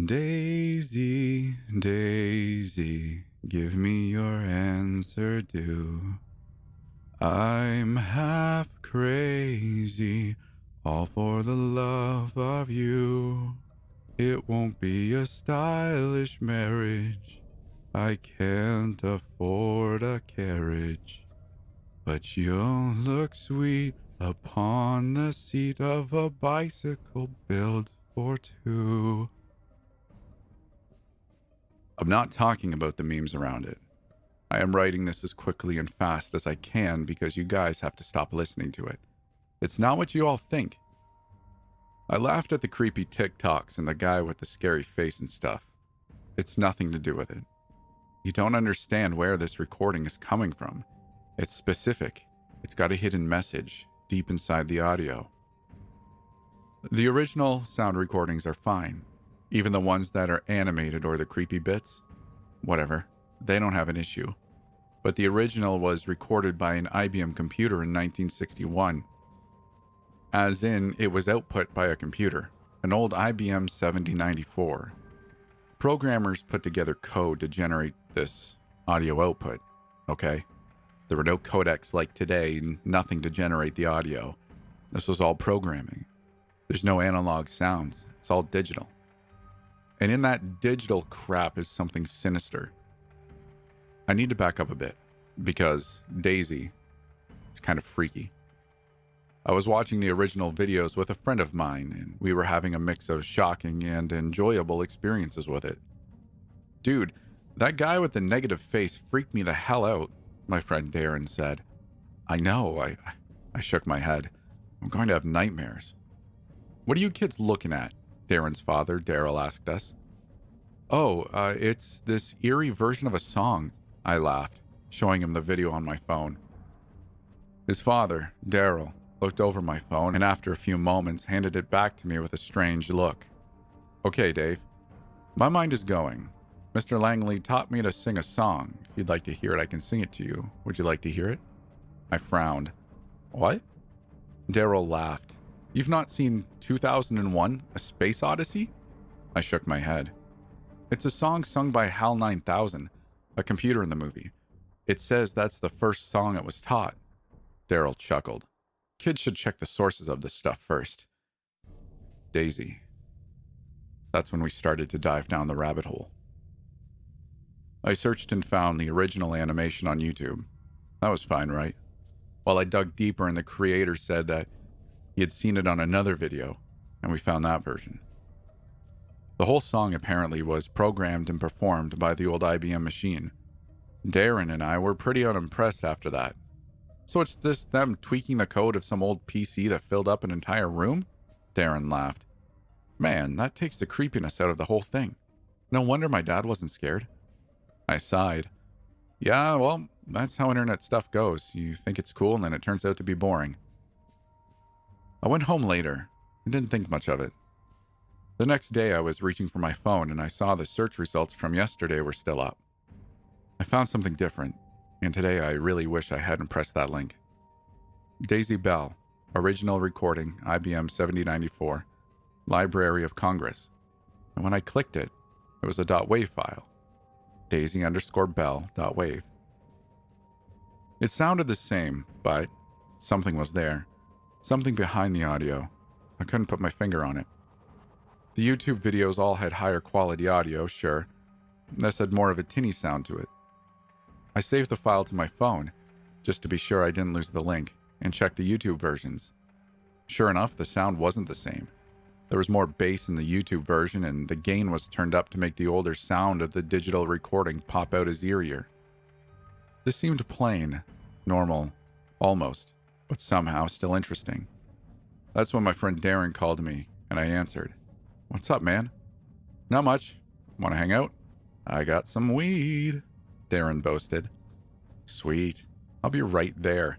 Daisy, Daisy, give me your answer due. I'm half crazy, all for the love of you. It won't be a stylish marriage, I can't afford a carriage, but you'll look sweet upon the seat of a bicycle built for two. I'm not talking about the memes around it. I am writing this as quickly and fast as I can because you guys have to stop listening to it. It's not what you all think. I laughed at the creepy TikToks and the guy with the scary face and stuff. It's nothing to do with it. You don't understand where this recording is coming from. It's specific. It's got a hidden message deep inside the audio. The original sound recordings are fine. Even the ones that are animated or the creepy bits. Whatever. They don't have an issue. But the original was recorded by an IBM computer in 1961. As in, it was output by a computer. An old IBM 7094. Programmers put together code to generate this audio output. Okay? There were no codecs like today, nothing to generate the audio. This was all programming. There's no analog sounds. It's all digital. And in that digital crap is something sinister. I need to back up a bit, because Daisy, it's kind of freaky. I was watching the original videos with a friend of mine, and we were having a mix of shocking and enjoyable experiences with it. Dude, that guy with the negative face freaked me the hell out, my friend Darren said. I know, I shook my head. I'm going to have nightmares. What are you kids looking at? Darren's father, Daryl, asked us. Oh, it's this eerie version of a song, I laughed, showing him the video on my phone. His father, Daryl, looked over my phone and after a few moments handed it back to me with a strange look. Okay, Dave. My mind is going. Mr. Langley taught me to sing a song. If you'd like to hear it, I can sing it to you. Would you like to hear it? I frowned. What? Daryl laughed. You've not seen 2001, A Space Odyssey? I shook my head. It's a song sung by HAL 9000, a computer in the movie. It says that's the first song it was taught. Daryl chuckled. Kids should check the sources of this stuff first. Daisy. That's when we started to dive down the rabbit hole. I searched and found the original animation on YouTube. That was fine, right? While I dug deeper and the creator said that he had seen it on another video, and we found that version. The whole song apparently was programmed and performed by the old IBM machine. Darren and I were pretty unimpressed after that. So it's just them tweaking the code of some old PC that filled up an entire room? Darren laughed. Man, that takes the creepiness out of the whole thing. No wonder my dad wasn't scared. I sighed. Yeah, well, that's how internet stuff goes. You think it's cool and then it turns out to be boring. I went home later and didn't think much of it. The next day I was reaching for my phone and I saw the search results from yesterday were still up. I found something different, and today I really wish I hadn't pressed that link. Daisy Bell, original recording, IBM 7094, Library of Congress. And when I clicked it, it was a .wav file. Daisy_Bell.wav. It sounded the same, but something was there. Something behind the audio. I couldn't put my finger on it. The YouTube videos all had higher quality audio, sure. This had more of a tinny sound to it. I saved the file to my phone, just to be sure I didn't lose the link, and checked the YouTube versions. Sure enough, the sound wasn't the same. There was more bass in the YouTube version, and the gain was turned up to make the older sound of the digital recording pop out as eerier. This seemed plain, normal, almost, but somehow still interesting. That's when my friend Darren called me, and I answered. What's up, man? Not much. Want to hang out? I got some weed, Darren boasted. Sweet. I'll be right there,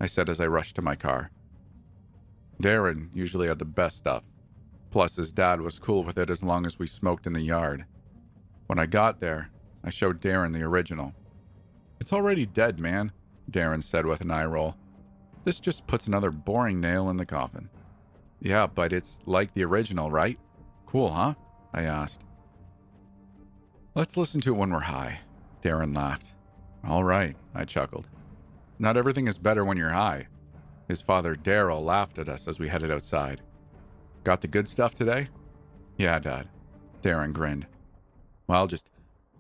I said as I rushed to my car. Darren usually had the best stuff. Plus, his dad was cool with it as long as we smoked in the yard. When I got there, I showed Darren the original. It's already dead, man, Darren said with an eye roll. This just puts another boring nail in the coffin. Yeah, but it's like the original, right? Cool, huh? I asked. Let's listen to it when we're high. Darren laughed. All right, I chuckled. Not everything is better when you're high. His father, Daryl, laughed at us as we headed outside. Got the good stuff today? Yeah, Dad. Darren grinned. Well, just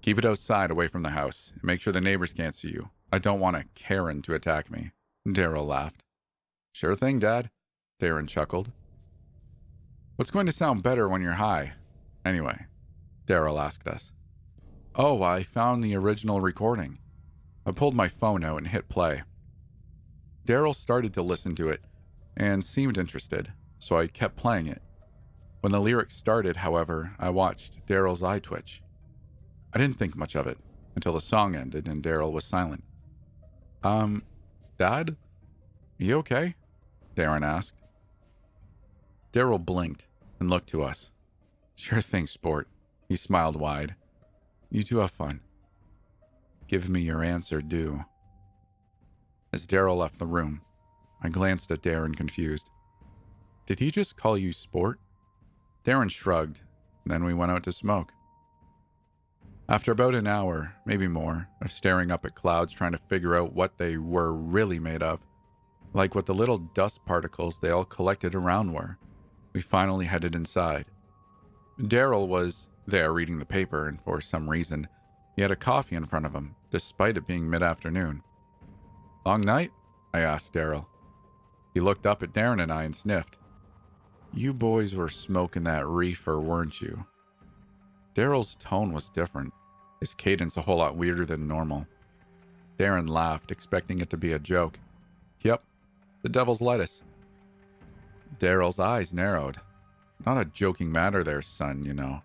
keep it outside away from the house and make sure the neighbors can't see you. I don't want a Karen to attack me. Daryl laughed. Sure thing, Dad. Darren chuckled. What's going to sound better when you're high? Anyway, Daryl asked us. Oh, I found the original recording. I pulled my phone out and hit play. Daryl started to listen to it and seemed interested, so I kept playing it. When the lyrics started, however, I watched Daryl's eye twitch. I didn't think much of it until the song ended and Daryl was silent. Dad? You okay? Darren asked. Daryl blinked and looked to us. Sure thing, sport. He smiled wide. You two have fun. Give me your answer due. As Daryl left the room, I glanced at Darren confused. Did he just call you sport? Darren shrugged, then we went out to smoke. After about an hour, maybe more, of staring up at clouds trying to figure out what they were really made of, like what the little dust particles they all collected around were, we finally headed inside. Daryl was there reading the paper, and for some reason, he had a coffee in front of him, despite it being mid-afternoon. Long night? I asked Daryl. He looked up at Darren and I and sniffed. You boys were smoking that reefer, weren't you? Daryl's tone was different, his cadence a whole lot weirder than normal. Darren laughed, expecting it to be a joke. Yep, the devil's lettuce. Daryl's eyes narrowed. Not a joking matter there, son, you know.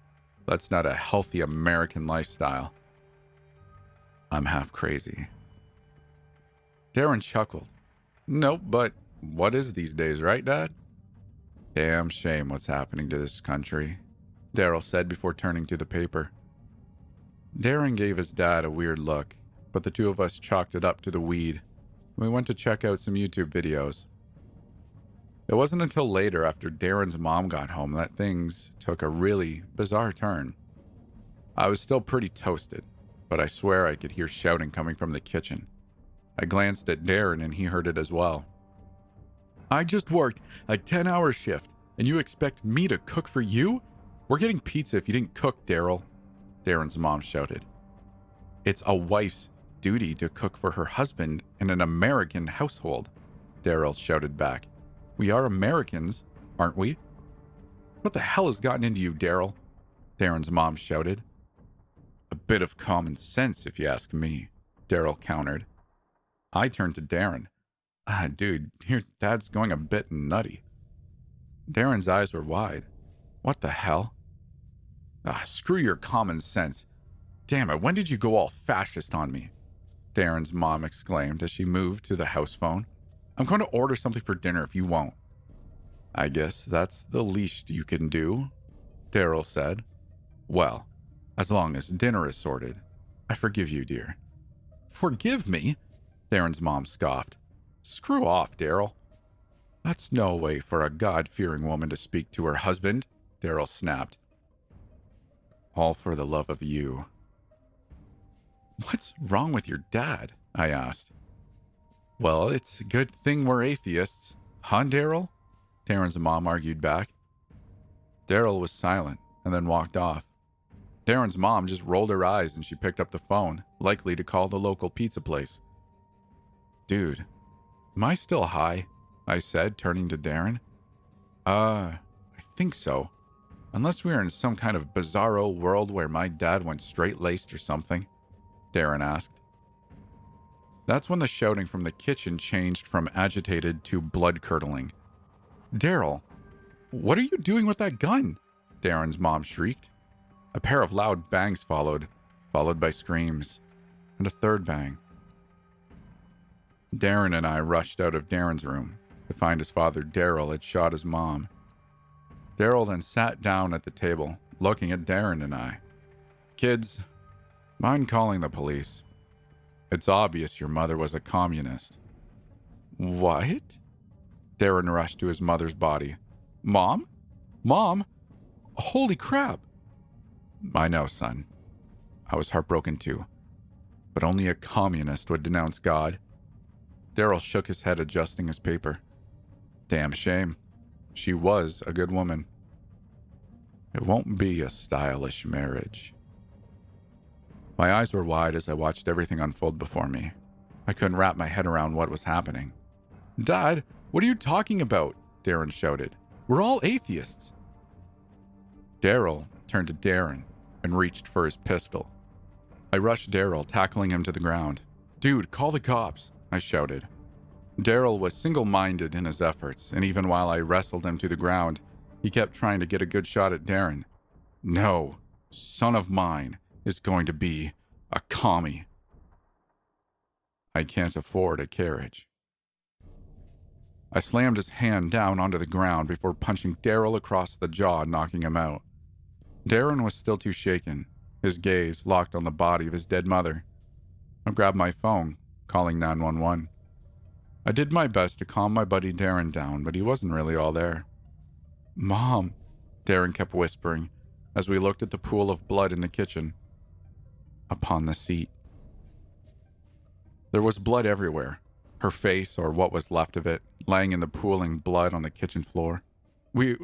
That's not a healthy American lifestyle. I'm half crazy. Darren chuckled. Nope, but what is these days, right, Dad? Damn shame what's happening to this country, Daryl said before turning to the paper. Darren gave his dad a weird look, but the two of us chalked it up to the weed. We went to check out some YouTube videos. It wasn't until later, after Darren's mom got home, that things took a really bizarre turn. I was still pretty toasted, but I swear I could hear shouting coming from the kitchen. I glanced at Darren and he heard it as well. I just worked a 10-hour shift, and you expect me to cook for you? We're getting pizza if you didn't cook, Daryl, Darren's mom shouted. It's a wife's duty to cook for her husband in an American household, Daryl shouted back. We are Americans, aren't we? What the hell has gotten into you, Daryl? Darren's mom shouted. A bit of common sense, if you ask me, Daryl countered. I turned to Darren. Dude, your dad's going a bit nutty. Darren's eyes were wide. What the hell? Screw your common sense. Damn it, when did you go all fascist on me? Darren's mom exclaimed as she moved to the house phone. I'm going to order something for dinner if you won't. I guess that's the least you can do, Daryl said. Well, as long as dinner is sorted, I forgive you, dear. Forgive me? Darren's mom scoffed. Screw off, Daryl. That's no way for a God-fearing woman to speak to her husband, Daryl snapped. All for the love of you. What's wrong with your dad? I asked. Well, it's a good thing we're atheists, huh, Daryl? Darren's mom argued back. Daryl was silent and then walked off. Darren's mom just rolled her eyes and she picked up the phone, likely to call the local pizza place. Dude, am I still high? I said, turning to Darren. I think so. Unless we are in some kind of bizarro world where my dad went straight-laced or something, Darren asked. That's when the shouting from the kitchen changed from agitated to blood-curdling. Daryl, what are you doing with that gun? Darren's mom shrieked. A pair of loud bangs followed by screams, and a third bang. Darren and I rushed out of Darren's room to find his father Daryl had shot his mom. Daryl then sat down at the table, looking at Darren and I. Kids, mind calling the police? It's obvious your mother was a communist. What? Darren rushed to his mother's body. Mom? Mom? Holy crap! I know, son. I was heartbroken too. But only a communist would denounce God. Daryl shook his head, adjusting his paper. Damn shame. She was a good woman. It won't be a stylish marriage. My eyes were wide as I watched everything unfold before me. I couldn't wrap my head around what was happening. Dad, what are you talking about? Darren shouted. We're all atheists. Daryl turned to Darren and reached for his pistol. I rushed Daryl, tackling him to the ground. Dude, call the cops, I shouted. Daryl was single-minded in his efforts, and even while I wrestled him to the ground, he kept trying to get a good shot at Darren. No, son of mine is going to be a commie. I can't afford a carriage. I slammed his hand down onto the ground before punching Daryl across the jaw, knocking him out. Darren was still too shaken, his gaze locked on the body of his dead mother. I grabbed my phone, calling 911. I did my best to calm my buddy Darren down, but he wasn't really all there. Mom, Darren kept whispering as we looked at the pool of blood in the kitchen. Upon the seat. There was blood everywhere, her face, or what was left of it, laying in the pooling blood on the kitchen floor. We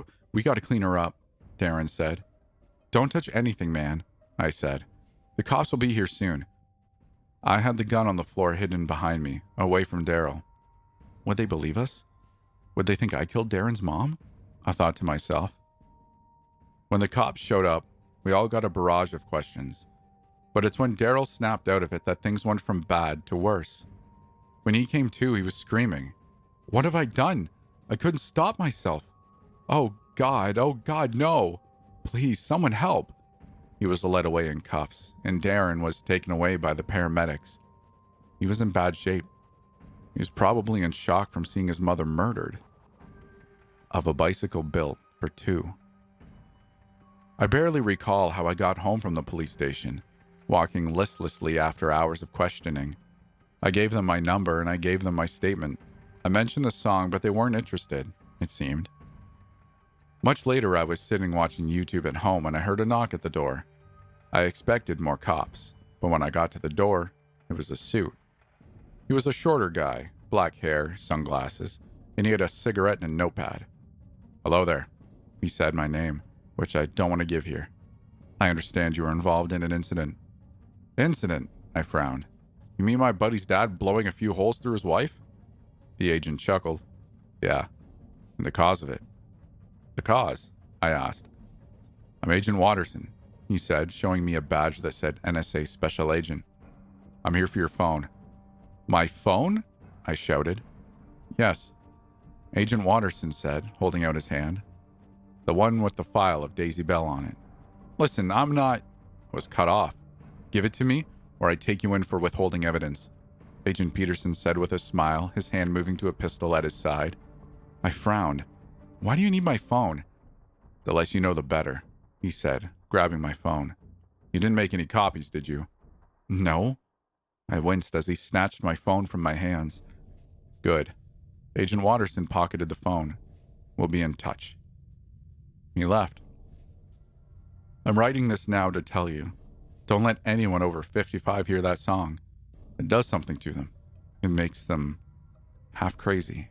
got to clean her up, Darren said. Don't touch anything, man, I said. The cops will be here soon. I had the gun on the floor hidden behind me, away from Daryl. Would they believe us? Would they think I killed Darren's mom? I thought to myself. When the cops showed up, we all got a barrage of questions. But it's when Daryl snapped out of it that things went from bad to worse. When he came to, he was screaming. What have I done? I couldn't stop myself. Oh God, no. Please, someone help. He was led away in cuffs, and Darren was taken away by the paramedics. He was in bad shape. He was probably in shock from seeing his mother murdered. Of a bicycle built for two. I barely recall how I got home from the police station, walking listlessly after hours of questioning. I gave them my number and I gave them my statement. I mentioned the song, but they weren't interested, it seemed. Much later, I was sitting watching YouTube at home and I heard a knock at the door. I expected more cops, but when I got to the door, it was a suit. He was a shorter guy, black hair, sunglasses, and he had a cigarette and a notepad. Hello there, he said my name, which I don't want to give here. I understand you were involved in an incident. Incident? I frowned. You mean my buddy's dad blowing a few holes through his wife? The agent chuckled. Yeah. And the cause of it? The cause? I asked. I'm Agent Watterson, he said, showing me a badge that said NSA Special Agent. I'm here for your phone. My phone? I shouted. Yes. Agent Watterson said, holding out his hand. The one with the file of Daisy Bell on it. Listen, I'm not... I was cut off. Give it to me, or I take you in for withholding evidence, Agent Peterson said with a smile, his hand moving to a pistol at his side. I frowned. Why do you need my phone? The less you know, the better, he said, grabbing my phone. You didn't make any copies, did you? No. I winced as he snatched my phone from my hands. Good. Agent Watterson pocketed the phone. We'll be in touch. He left. I'm writing this now to tell you. Don't let anyone over 55 hear that song. It does something to them. It makes them half crazy.